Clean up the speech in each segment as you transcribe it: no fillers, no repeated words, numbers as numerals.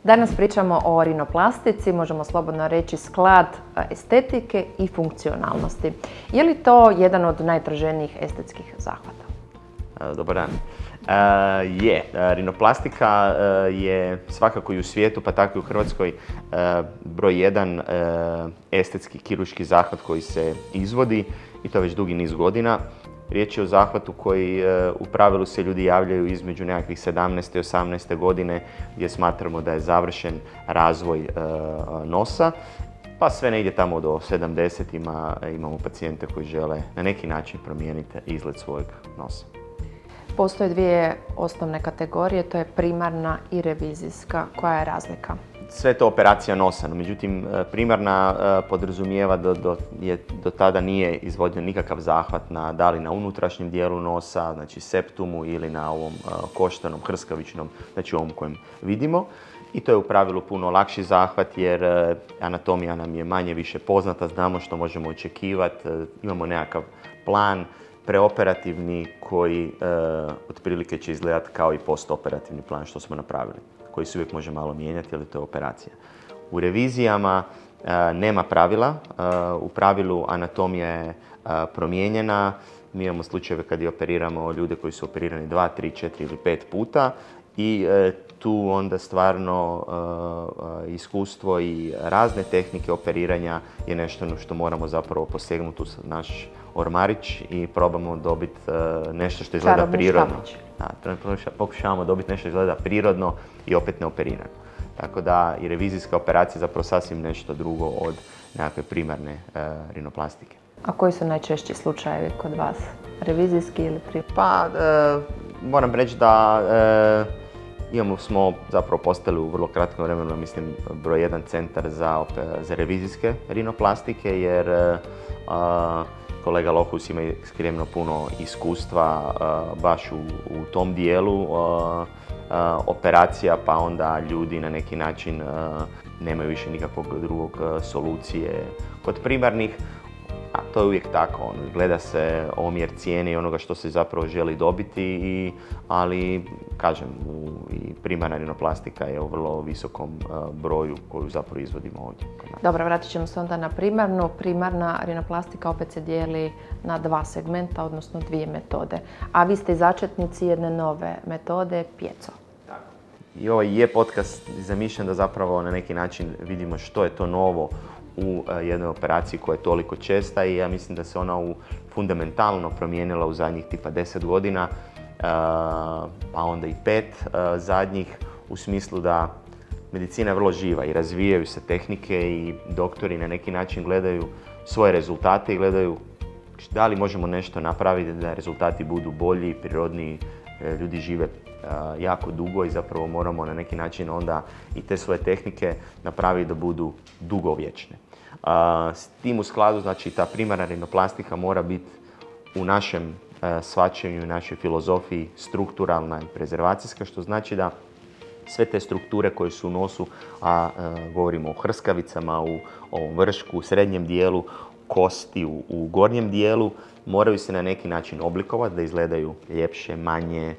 Danas pričamo o rinoplastici, možemo slobodno reći sklad estetike i funkcionalnosti. Je li to jedan od najtraženijih estetskih zahvata? Dobar dan. Rinoplastika je svakako i u svijetu, pa tako i u Hrvatskoj, broj jedan estetski kirurški zahvat koji se izvodi i to već dugi niz godina. Riječ je o zahvatu koji u pravilu se ljudi javljaju između nekakvih 17. i 18. godine gdje smatramo da je završen razvoj nosa. Pa sve negdje tamo do 70-ima imamo pacijente koji žele na neki način promijeniti izgled svojeg nosa. Postoje dvije osnovne kategorije, to je primarna i revizijska. Koja je razlika? Sve je to operacija nosa, no međutim primarna podrazumijeva da do tada nije izvođen nikakav zahvat da li na unutrašnjem dijelu nosa, znači septumu ili na ovom koštanom, hrskavičnom, znači ovom kojem vidimo. I to je u pravilu puno lakši zahvat jer anatomija nam je manje više poznata, znamo što možemo očekivati, imamo nekakav plan preoperativni koji otprilike će izgledati kao i postoperativni plan što smo napravili, koji se uvijek može malo mijenjati, ali to je operacija. U revizijama nema pravila, u pravilu anatomija je promijenjena. Mi imamo slučajeve kad operiramo ljude koji su operirani 2, 3, 4 ili 5 puta i tu onda stvarno iskustvo i razne tehnike operiranja je nešto na što moramo zapravo posegnuti u naš ormarić i probamo dobiti nešto što izgleda prirodno. Pokušavamo dobiti nešto što izgleda prirodno i opet neoperirano. Tako da i revizijska operacija je zapravo sasvim nešto drugo od nekakve primarne rinoplastike. A koji su najčešći slučajevi kod vas? Revizijski ili primarni? Pa, moram reći da smo zapravo postali u vrlo kratkom vremenu, mislim, broj jedan centar za revizijske rinoplastike, jer kolega Lohus ima ekstremno puno iskustva baš u tom dijelu operacija, pa onda ljudi na neki način nemaju više nikakvog drugog solucije kod primarnih. A to je uvijek tako, gleda se omjer cijene i onoga što se zapravo želi dobiti, ali kažem, i primarna rinoplastika je u vrlo visokom broju koju zapravo izvodimo ovdje. Dobro, vratit ćemo se onda na primarnu. Primarna rinoplastika opet se dijeli na dva segmenta, odnosno dvije metode. A vi ste začetnici jedne nove metode, piezo. I ovaj je podcast zamišljen da zapravo na neki način vidimo što je to novo u jednoj operaciji koja je toliko česta i ja mislim da se ona fundamentalno promijenila u zadnjih tipa 10 godina, pa onda i 5 zadnjih, u smislu da medicina je vrlo živa i razvijaju se tehnike i doktori na neki način gledaju svoje rezultate i gledaju da li možemo nešto napraviti da rezultati budu bolji, prirodniji, ljudi žive jako dugo i zapravo moramo na neki način onda i te svoje tehnike napraviti da budu dugovječne. S tim u skladu, znači, ta primarna rinoplastika mora biti u našem shvaćanju i našoj filozofiji strukturalna i prezervacijska, što znači da sve te strukture koje su u nosu, a govorimo o hrskavicama, u ovom vršku, u srednjem dijelu, kosti u gornjem dijelu, moraju se na neki način oblikovati, da izgledaju ljepše, manje,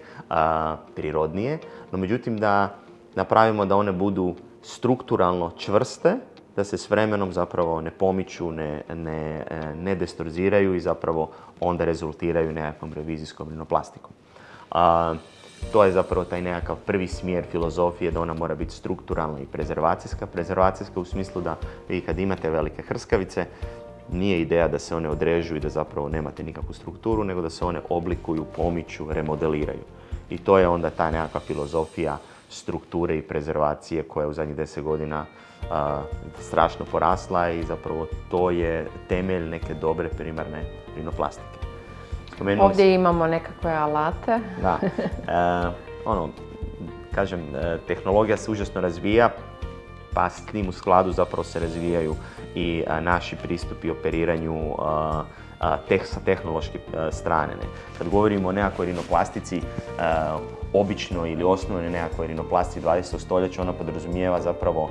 prirodnije. No međutim da napravimo da one budu strukturalno čvrste, da se s vremenom zapravo ne pomiču, ne destorziraju i zapravo onda rezultiraju nekakvom revizijskom rinoplastikom. To je zapravo taj nekakav prvi smjer filozofije, da ona mora biti strukturalna i prezervacijska. Prezervacijska u smislu da vi kad imate velike hrskavice, nije ideja da se one odrežu i da zapravo nemate nikakvu strukturu, nego da se one oblikuju, pomiču, remodeliraju. I to je onda ta nekakva filozofija strukture i prezervacije koja je u zadnjih 10 godina strašno porasla i zapravo to je temelj neke dobre primarne rinoplastike. Ovdje imamo nekakve alate. Da. Kažem, tehnologija se užasno razvija, pa s tim u skladu zapravo se razvijaju i naši pristupi operiranju sa tehnološke strane. Kad govorimo o nekakvoj rinoplastici, obično ili osnovnoj nekakvoj rinoplastici 20. stoljeća, ona podrazumijeva zapravo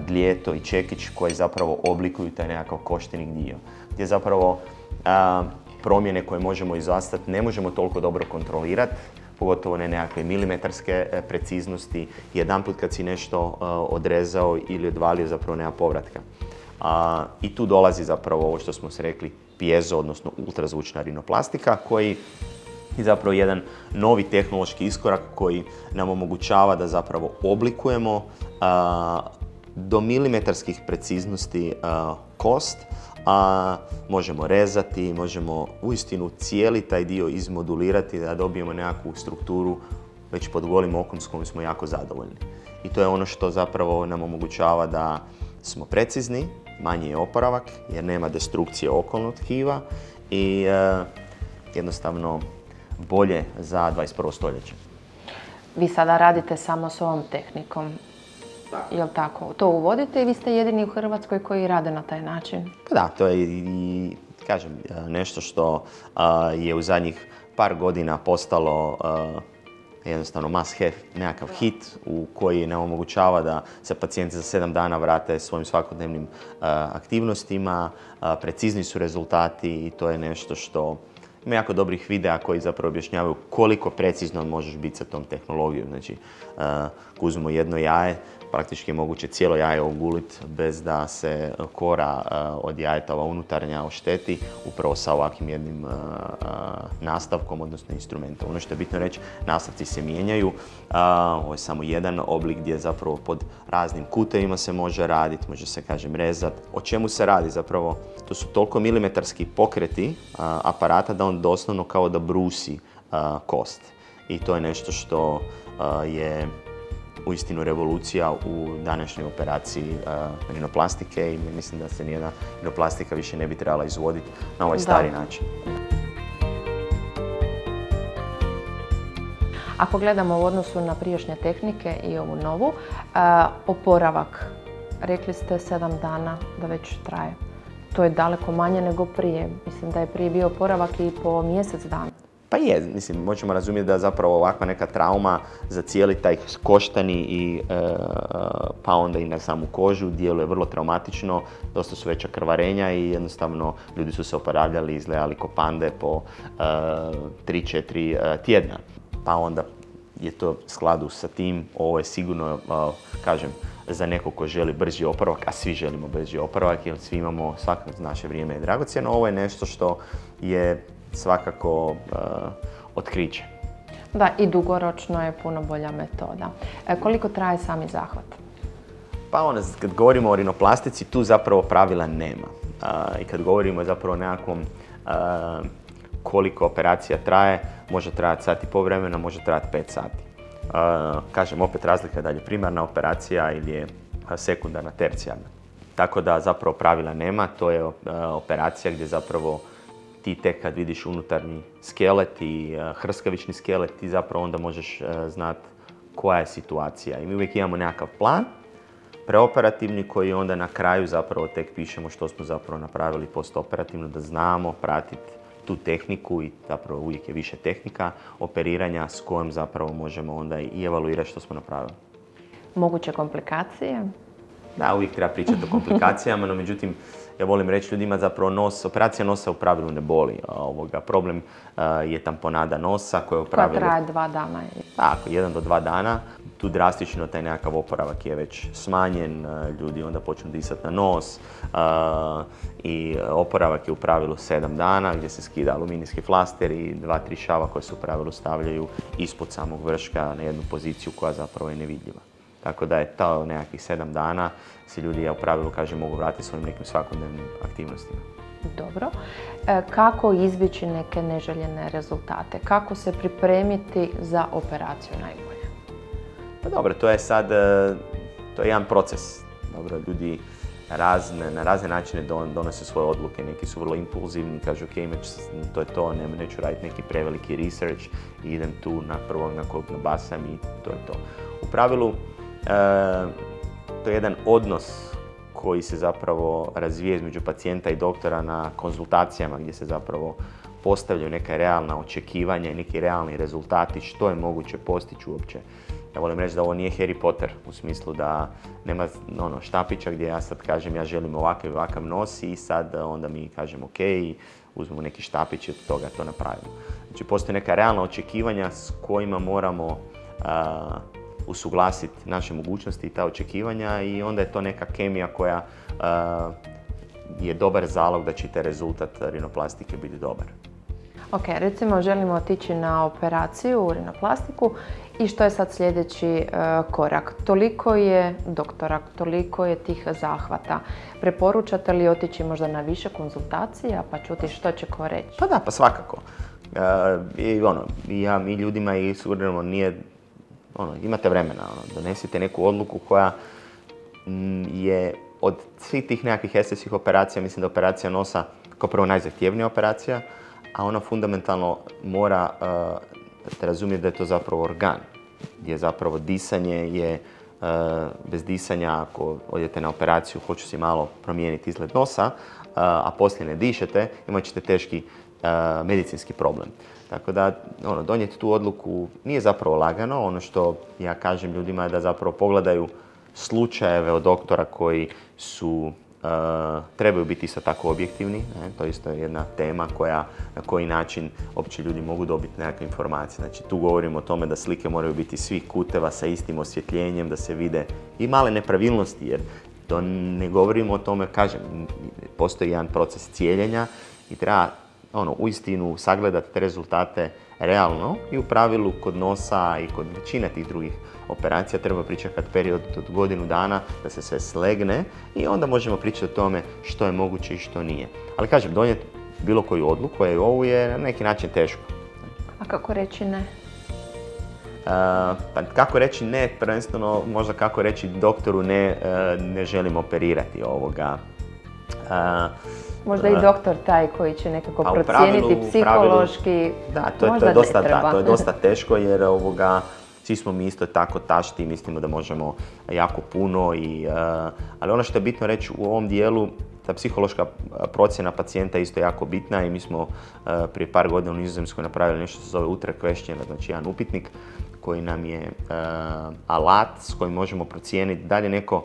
dlijeto i čekić koji zapravo oblikuju taj nekakav košteni dio. Gdje zapravo promjene koje možemo izastati ne možemo toliko dobro kontrolirati, pogotovo ne nekakve milimetarske preciznosti. Jedanput kad si nešto odrezao ili odvalio, zapravo nema povratka. I tu dolazi zapravo ovo što smo se rekli piezo, odnosno ultrazvučna rinoplastika, koji je zapravo jedan novi tehnološki iskorak koji nam omogućava da zapravo oblikujemo do milimetarskih preciznosti kost, možemo rezati, možemo uistinu cijeli taj dio izmodulirati da dobijemo nekakvu strukturu već pod golim okom s kojom smo jako zadovoljni. I to je ono što zapravo nam omogućava da smo precizni, manji je oporavak jer nema destrukcije okolnog tkiva i jednostavno bolje za 21. stoljeće. Vi sada radite samo s ovom tehnikom, je li tako? To uvodite i vi ste jedini u Hrvatskoj koji rade na taj način? Pa da, to je i kažem, nešto što je u zadnjih par godina postalo jednostavno must have, nekakav hit u koji nam omogućava da se pacijenti za 7 dana vrate svojim svakodnevnim aktivnostima, precizni su rezultati i to je nešto što ima jako dobrih videa koji zapravo objašnjavaju koliko precizno možeš biti sa tom tehnologijom. Znači, ako uzmemo jedno jaje, praktički je moguće cijelo jaje oguliti bez da se kora od jajeta, ova unutarnja, ošteti, upravo sa ovakvim jednim nastavkom, odnosno instrumentom. Ono što je bitno reći, nastavci se mijenjaju. Ovo je samo jedan oblik gdje zapravo pod raznim kutevima se može raditi, može se, kažem, rezati. O čemu se radi zapravo? To su toliko milimetarski pokreti aparata da on doslovno kao da brusi kost. I to je nešto što je uistinu revolucija u današnjoj operaciji rinoplastike i mislim da se nijedna rinoplastika više ne bi trebala izvoditi na ovaj stari način. Ako gledamo u odnosu na prijašnje tehnike i ovu novu, oporavak, rekli ste 7 dana da već traje. To je daleko manje nego prije. Mislim da je prije bio oporavak i po mjesec dana. Pa je, mislim, možemo razumjeti da zapravo ovakva neka trauma za cijeli taj koštani i pa onda i na samu kožu djeluje vrlo traumatično, dosta su veća krvarenja i jednostavno ljudi su se oporavljali i izgledali ko pande po 3-4 tjedna. Pa onda je to u skladu sa tim, ovo je sigurno, kažem, za nekog ko želi brži oporavak, a svi želimo brži oporavak jer svi imamo, svako naše vrijeme je dragocjeno, ovo je nešto što je svakako otkriće. Da, i dugoročno je puno bolja metoda. Koliko traje sami zahvat? Pa kad govorimo o rinoplastici, tu zapravo pravila nema. I kad govorimo zapravo o nekakvom koliko operacija traje, može trajati sat i pol vremena, može trajati 5 sati. Kažem, opet razlika je da li je primarna operacija ili je sekundarna, tercijarna. Tako da zapravo pravila nema, to je operacija gdje zapravo ti tek kad vidiš unutarnji skelet i hrskavični skelet, ti zapravo onda možeš znati koja je situacija. I mi uvijek imamo nekakav plan preoperativni koji onda na kraju zapravo tek pišemo što smo zapravo napravili postoperativno, da znamo pratiti tu tehniku i zapravo uvijek je više tehnika operiranja s kojom zapravo možemo onda i evaluirati što smo napravili. Moguće komplikacije? Da, uvijek treba pričati o komplikacijama, no međutim, ja volim reći ljudima zapravo operacija nosa u pravilu ne boli. Problem je tamponada nosa koja traje 2 dana. Tako, 1 do 2 dana. Tu drastično taj nekakav oporavak je već smanjen, ljudi onda počnu disati na nos i oporavak je u pravilu 7 dana gdje se skida aluminijski flaster i 2-3 šava koje se u pravilu stavljaju ispod samog vrška na jednu poziciju koja zapravo je nevidljiva. Tako da je to nekakvih 7 dana se ljudi, ja u pravilu kažem, mogu vratiti svojim nekim svakodnevnim aktivnostima. Dobro. Kako izbjeći neke neželjene rezultate? Kako se pripremiti za operaciju najbolje? Pa dobro, to je sad, to je jedan proces. Dobro, ljudi na razne načine donose svoje odluke. Neki su vrlo impulzivni, kažu ok, to je to, neću raditi neki preveliki research i idem tu na prvog na kog nabasam i to je to. U pravilu, to je jedan odnos koji se zapravo razvije između pacijenta i doktora na konzultacijama gdje se zapravo postavljaju neka realna očekivanja i neki realni rezultati što je moguće postići uopće. Ja volim reći da ovo nije Harry Potter u smislu da nema štapića gdje ja sad kažem ja želim ovakav nos i sad onda mi kažem ok, uzmemo neki štapić i od toga to napravimo. Znači postoje neka realna očekivanja s kojima moramo usuglasiti naše mogućnosti i ta očekivanja i onda je to neka kemija koja je dobar zalog da će taj rezultat rinoplastike biti dobar. Ok, recimo želimo otići na operaciju u rinoplastiku i što je sad sljedeći korak? Toliko je doktora, toliko je tih zahvata. Preporučate li otići možda na više konzultacija pa čuti što će ko reći? Pa da, pa svakako. Mi ljudima i sugeriramo imate vremena, donesite neku odluku koja je od svih tih nekakvih estetskih operacija, mislim da operacija nosa kao prvo najzahtjevnija operacija, a ona fundamentalno mora razumjeti da je to zapravo organ, gdje zapravo disanje je, bez disanja ako odete na operaciju, hoću si malo promijeniti izgled nosa, a poslije ne dišete, imat ćete teški medicinski problem. Tako da donijeti tu odluku nije zapravo lagano. Ono što ja kažem ljudima je da zapravo pogledaju slučajeve od doktora koji trebaju biti isto tako objektivni. To isto je jedna tema na koji način uopće ljudi mogu dobiti nekakve informacije. Znači tu govorimo o tome da slike moraju biti svih kuteva sa istim osvjetljenjem, da se vide i male nepravilnosti, jer to ne govorimo o tome, kažem, postoji jedan proces cijeljenja i treba uistinu sagledati te rezultate realno i u pravilu kod nosa i kod većine tih drugih operacija treba pričekati period od godinu dana da se sve slegne i onda možemo pričati o tome što je moguće i što nije. Ali kažem, donijeti bilo koju odluku, a i ovu je na neki način teško. A kako reći ne? Pa kako reći ne, prvenstveno možda kako reći doktoru ne želim operirati ovoga. Možda i doktor taj koji će nekako procijeniti psihološki, možda ne treba. To je dosta teško jer svi smo mi isto tako tašti i mislimo da možemo jako puno. Ali ono što je bitno reći u ovom dijelu, ta psihološka procjena pacijenta je isto jako bitna i mi smo prije par godina u Nizozemskoj napravili nešto što se zove Ultra Questionnaire, znači jedan upitnik koji nam je alat s kojim možemo procijeniti da li je neko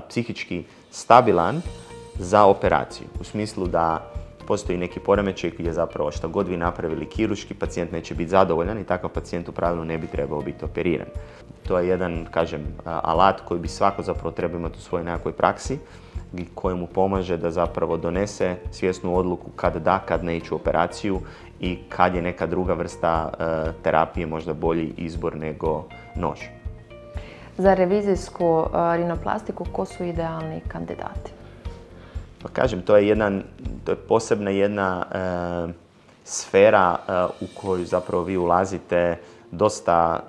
psihički stabilan za operaciju. U smislu da postoji neki poremećaj gdje zapravo što god vi napravili kirurški, pacijent neće biti zadovoljan i takav pacijent u pravilu ne bi trebao biti operiran. To je jedan, kažem, alat koji bi svako zapravo trebao imati u svojoj nekakvoj praksi i koji mu pomaže da zapravo donese svjesnu odluku kad da, kad ne ići u operaciju i kad je neka druga vrsta terapije možda bolji izbor nego nož. Za revizijsku rinoplastiku ko su idealni kandidati? Pa kažem, to je posebna jedna sfera u koju zapravo vi ulazite dosta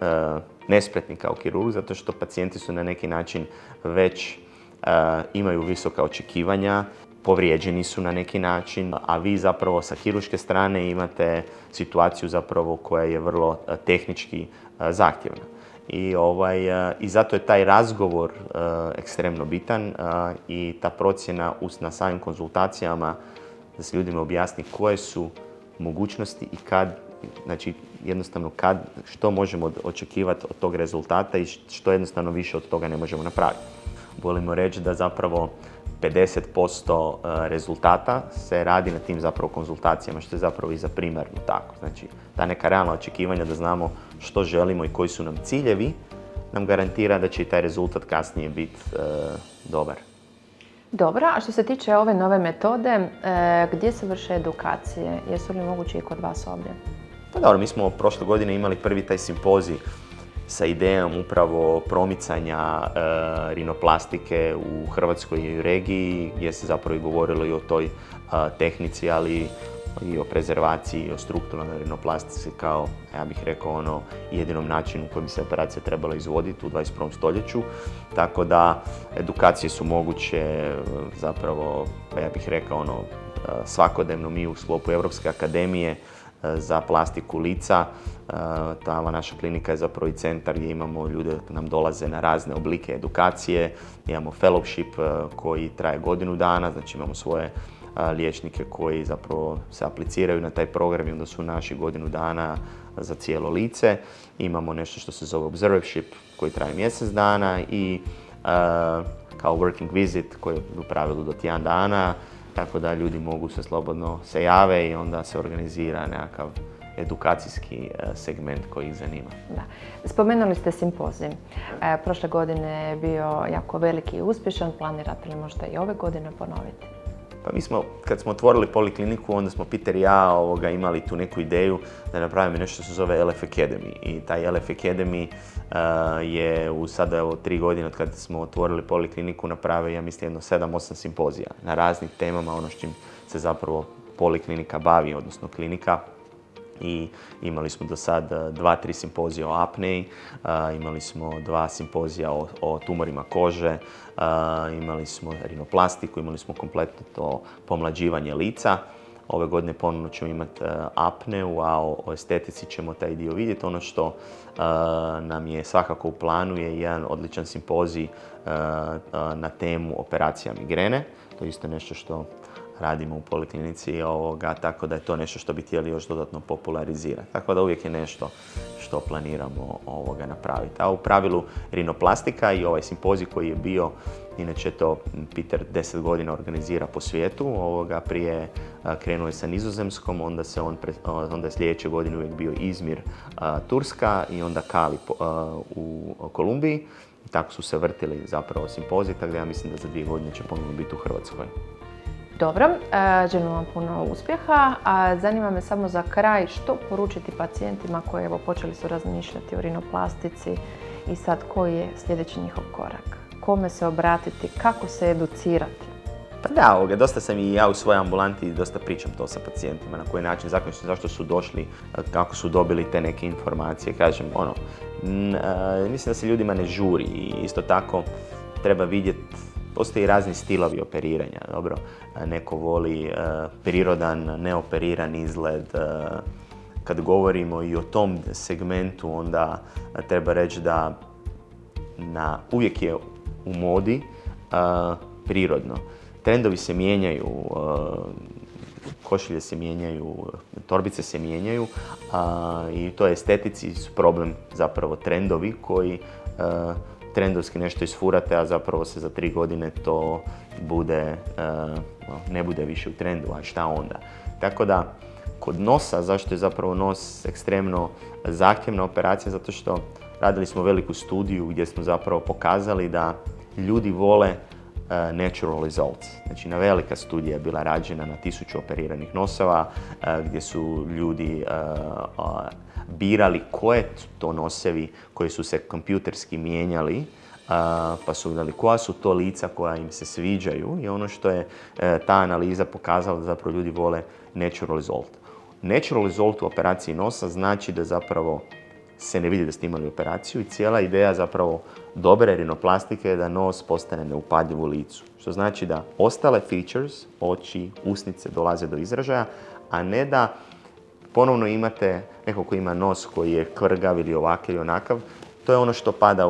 nespretni kao kirurg, zato što pacijenti su na neki način već imaju visoka očekivanja, povrijeđeni su na neki način, a vi zapravo sa kirurške strane imate situaciju zapravo koja je vrlo tehnički zahtjevna. I zato je taj razgovor ekstremno bitan i ta procjena na samim konzultacijama da se ljudima objasni koje su mogućnosti i kad, znači jednostavno što možemo očekivati od tog rezultata i što jednostavno više od toga ne možemo napraviti. Volimo reći da zapravo 50% rezultata se radi na tim zapravo konzultacijama, što je zapravo i za primarnu tako. Znači, ta neka realna očekivanja da znamo što želimo i koji su nam ciljevi, nam garantira da će i taj rezultat kasnije biti dobar. Dobro, a što se tiče ove nove metode, gdje se vrše edukacije? Jesu li moguće i kod vas ovdje? Pa dobro, mi smo prošle godine imali prvi taj simpozij sa idejom upravo promicanja rinoplastike u Hrvatskoj i regiji, gdje se zapravo i govorilo i o toj tehnici, ali i o prezervaciji i o strukturnalnoj rinoplastici kao, ja bih rekao, jedinom načinu u kojem se operacija trebala izvoditi u 21. stoljeću. Tako da edukacije su moguće zapravo, ja bih rekao, svakodnevno mi u sklopu Europske akademije za plastiku lica. Ta naša klinika je zapravo i centar gdje imamo ljude koji nam dolaze na razne oblike edukacije. Imamo fellowship koji traje godinu dana, znači imamo svoje liječnike koji zapravo se apliciraju na taj program i onda su naši godinu dana za cijelo lice. Imamo nešto što se zove observership koji traje mjesec dana i kao working visit koji je u pravilu do tjedan dana. Tako da ljudi mogu se slobodno se jave i onda se organizira nekakav edukacijski segment koji ih zanima. Da. Spomenuli ste simpozij. Prošle godine je bio jako veliki i uspješan. Planirate li možda i ove godine ponoviti? Pa mi smo, kad smo otvorili polikliniku, onda smo Peter i ja imali tu neku ideju da napravimo nešto što se zove LF Academy. I taj LF Academy je u sada 3 godine od kada smo otvorili polikliniku napravio, ja mislim, jedno 7-8 simpozija na raznim temama, ono s čim se zapravo poliklinika bavi, odnosno klinika. I imali smo do sad 2-3 simpozija o apneji, imali smo 2 simpozija o tumorima kože, imali smo rinoplastiku, imali smo kompletno to pomlađivanje lica. Ove godine ponovno ćemo imati apneu, a o estetici ćemo taj dio vidjeti. Ono što nam je svakako u planu je jedan odličan simpozij na temu operacija migrene. To je isto nešto što radimo u poliklinici, tako da je to nešto što bi htjeli još dodatno popularizirati. Tako da uvijek je nešto što planiramo napraviti. A u pravilu rinoplastika i ovaj simpozij koji je bio, inače to Peter 10 godina organizira po svijetu, prije krenuo je sa Nizozemskom, onda je sljedeće godine uvijek bio Izmir, Turska i onda Kali u Kolumbiji. Tako su se vrtili zapravo simpoziji, tako da ja mislim da za 2 godine će ponovno biti u Hrvatskoj. Dobro, želim vam puno uspjeha. Zanima me samo za kraj što poručiti pacijentima koji počeli su razmišljati o rinoplastici i sad koji je sljedeći njihov korak? Kome se obratiti? Kako se educirati? Pa da, dosta sam i ja u svojoj ambulanti dosta pričam to sa pacijentima, na koji način, zašto su došli, kako su dobili te neke informacije. Kažem, mislim da se ljudima ne žuri i isto tako treba vidjeti. Postoji razni stilovi operiranja, dobro. Neko voli prirodan, neoperiran izgled. Kad govorimo i o tom segmentu, onda treba reći da uvijek je u modi prirodno. Trendovi se mijenjaju, košulje se mijenjaju, torbice se mijenjaju i to je estetici su problem zapravo trendovi koji trendovski nešto isfurate, a zapravo se za 3 godine to ne bude više u trendu, a šta onda? Tako da, kod nosa, zašto je zapravo nos ekstremno zahtjevna operacija? Zato što radili smo veliku studiju gdje smo zapravo pokazali da ljudi vole natural results. Znači, jedna velika studija je bila rađena na 1000 operiranih nosova, gdje su ljudi birali koje to nosevi koji su se kompjuterski mijenjali, pa su vidjeli koja su to lica koja im se sviđaju i ono što je ta analiza pokazala da zapravo ljudi vole natural result. Natural result u operaciji nosa znači da zapravo se ne vidi da ste imali operaciju i cijela ideja zapravo dobre rinoplastike je da nos postane neupadljiv u licu. Što znači da ostale features, oči, usnice dolaze do izražaja, a ne da ponovno imate neko koji ima nos koji je kvrgav ili ovakav ili onakav. To je ono što pada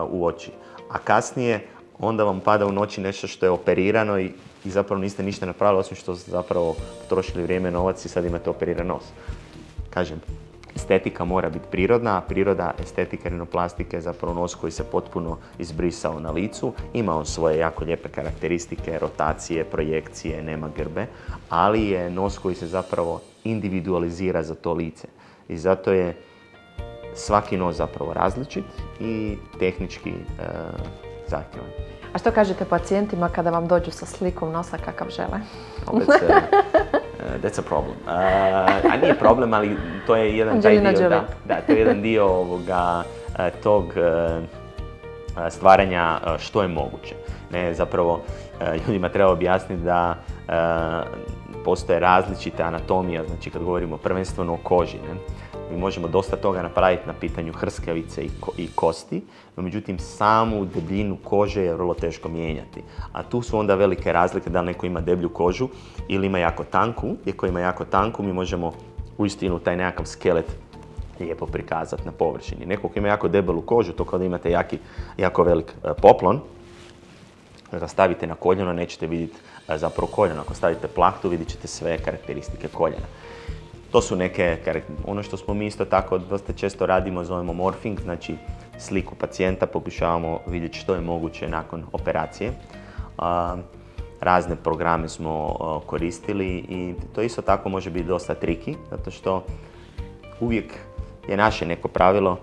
u oči. A kasnije onda vam pada u noći nešto što je operirano i zapravo niste ništa napravili osim što ste zapravo potrošili vrijeme, novac i sad imate operiran nos. Kažem, estetika mora biti prirodna, a priroda estetika rinoplastike je zapravo nos koji se potpuno izbrisao na licu. Ima on svoje jako lijepe karakteristike, rotacije, projekcije, nema grbe, ali je nos koji se zapravo individualizira za to lice. I zato je svaki nos zapravo različit i tehnički zahtjevan. A što kažete pacijentima kada vam dođu sa slikom nosa kakav žele? That's a problem. A nije problem, ali to je jedan taj dio, to je jedan dio tog stvaranja što je moguće. Zapravo, ljudima treba objasniti da postoje različite anatomija, znači kad govorimo prvenstveno o koži. Mi možemo dosta toga napraviti na pitanju hrskavice i kosti, no međutim samu debljinu kože je vrlo teško mijenjati. A tu su onda velike razlike da li neko ima deblju kožu ili ima jako tanku. Ako ima jako tanku, mi možemo uistinu taj nekakav skelet lijepo prikazati na površini. Neko ko ima jako debelu kožu, to kao da imate jako velik poklon, kada stavite na koljeno nećete vidjeti zapravo koljeno. Ako stavite plahtu vidjet ćete sve karakteristike koljena. To su neke, ono što smo mi isto tako dosta često radimo, zovemo morfing, znači sliku pacijenta pokušavamo vidjeti što je moguće nakon operacije. Razne programe smo koristili i to isto tako može biti dosta triki, zato što uvijek je naše neko pravilo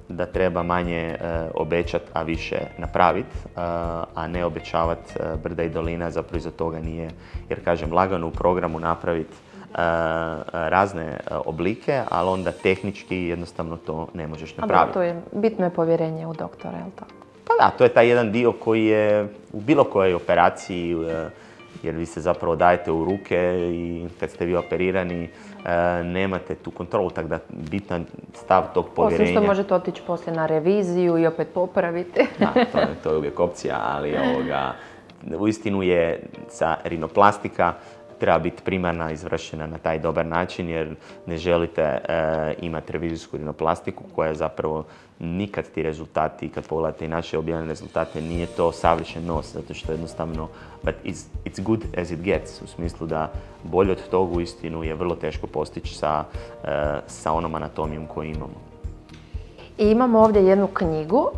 da treba manje obećati, a više napraviti, a ne obećavati brda i dolina, zapravo iza toga nije, jer kažem, lagano u programu napraviti razne oblike, ali onda tehnički jednostavno to ne možeš napraviti. To je bitno je povjerenje u doktora, je li tako? Pa da, to je taj jedan dio koji je u bilo kojoj operaciji, jer vi se zapravo dajete u ruke i kad ste vi operirani nemate tu kontrolu, tako da bitan stav tog povjerenja. Osim što možete otići poslije na reviziju i opet popraviti. Da, to je uvijek opcija, ali uistinu je sa rinoplastika treba biti primarna izvršena na taj dobar način, jer ne želite imati revizijsku rinoplastiku koja zapravo nikad ti rezultati, kad pogledate i naše objavljene rezultate, nije to savršen nos, zato što jednostavno but it's good as it gets, u smislu da bolje od tog uistinu je vrlo teško postići sa onom anatomijom koju imamo. I imamo ovdje jednu knjigu,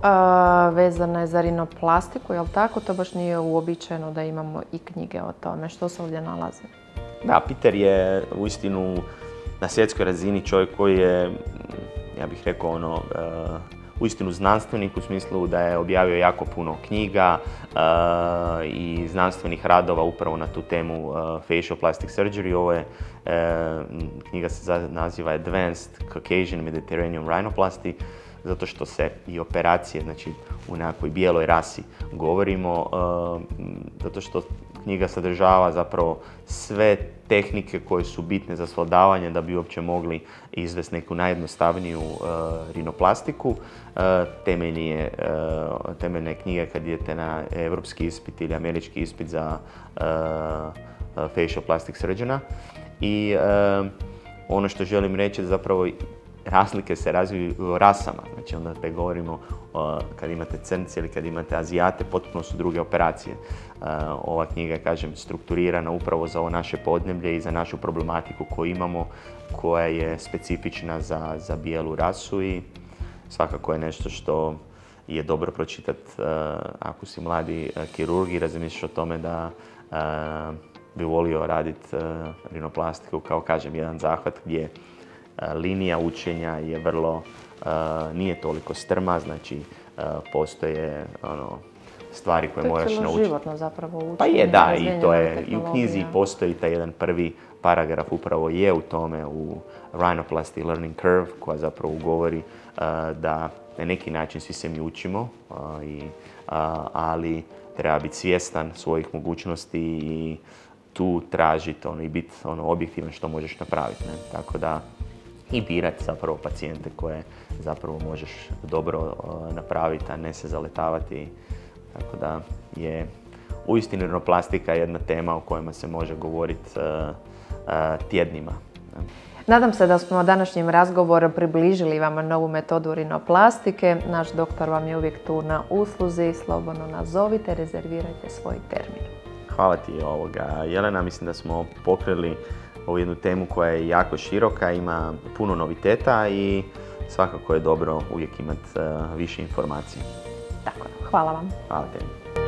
vezana je za rinoplastiku, je li tako? To baš nije uobičajeno da imamo i knjige o tome. Što se ovdje nalazi? Da, Peter je uistinu na svjetskoj razini čovjek koji je, ja bih rekao, uistinu znanstvenik u smislu da je objavio jako puno knjiga i znanstvenih radova upravo na tu temu facial plastic surgery. Ovo je, knjiga se naziva Advanced Caucasian Mediterranean Rhinoplasty, zato što se i operacije, znači u nekakvoj bijeloj rasi govorimo, zato što knjiga sadržava zapravo sve tehnike koje su bitne za svladavanje da bi uopće mogli izvesti neku najjednostavniju rinoplastiku. Temeljne knjige kad idete na evropski ispit ili američki ispit za facial plastic surgeona. I ono što želim reći je zapravo razlike se razviju u rasama. Znači onda te govorimo kad imate crnce ili kad imate Azijate, potpuno su druge operacije. Ova knjiga je, kažem, strukturirana upravo za ovo naše podneblje i za našu problematiku koju imamo, koja je specifična za bijelu rasu i svakako je nešto što je dobro pročitati ako si mladi kirurg i razmišljaš o tome da bi volio raditi rinoplastiku kao, kažem, jedan zahvat gdje linija učenja je vrlo, nije toliko strma, znači postoje stvari koje moraš naučiti. To je cjeloživotno zapravo učenje. Pa je, da, i to je, i u knjizi postoji taj jedan prvi paragraf upravo je u tome, u Rhinoplasty Learning Curve, koja zapravo govori da na neki način svi se mi učimo, ali treba biti svjestan svojih mogućnosti i tu tražiti i biti objektivan što možeš napraviti. Ne? Tako da i birati zapravo pacijente koje zapravo možeš dobro napraviti, a ne se zaletavati. Tako da je uistinu rinoplastika jedna tema o kojima se može govoriti tjednima. Nadam se da smo današnjim razgovorom približili vam novu metodu rinoplastike. Naš doktor vam je uvijek tu na usluzi. Slobodno nazovite, rezervirajte svoj termin. Hvala ti, Jelena. Mislim da smo pokrili ovu jednu temu koja je jako široka, ima puno noviteta i svakako je dobro uvijek imati više informacija. Tako, hvala vam. Hvala tebi.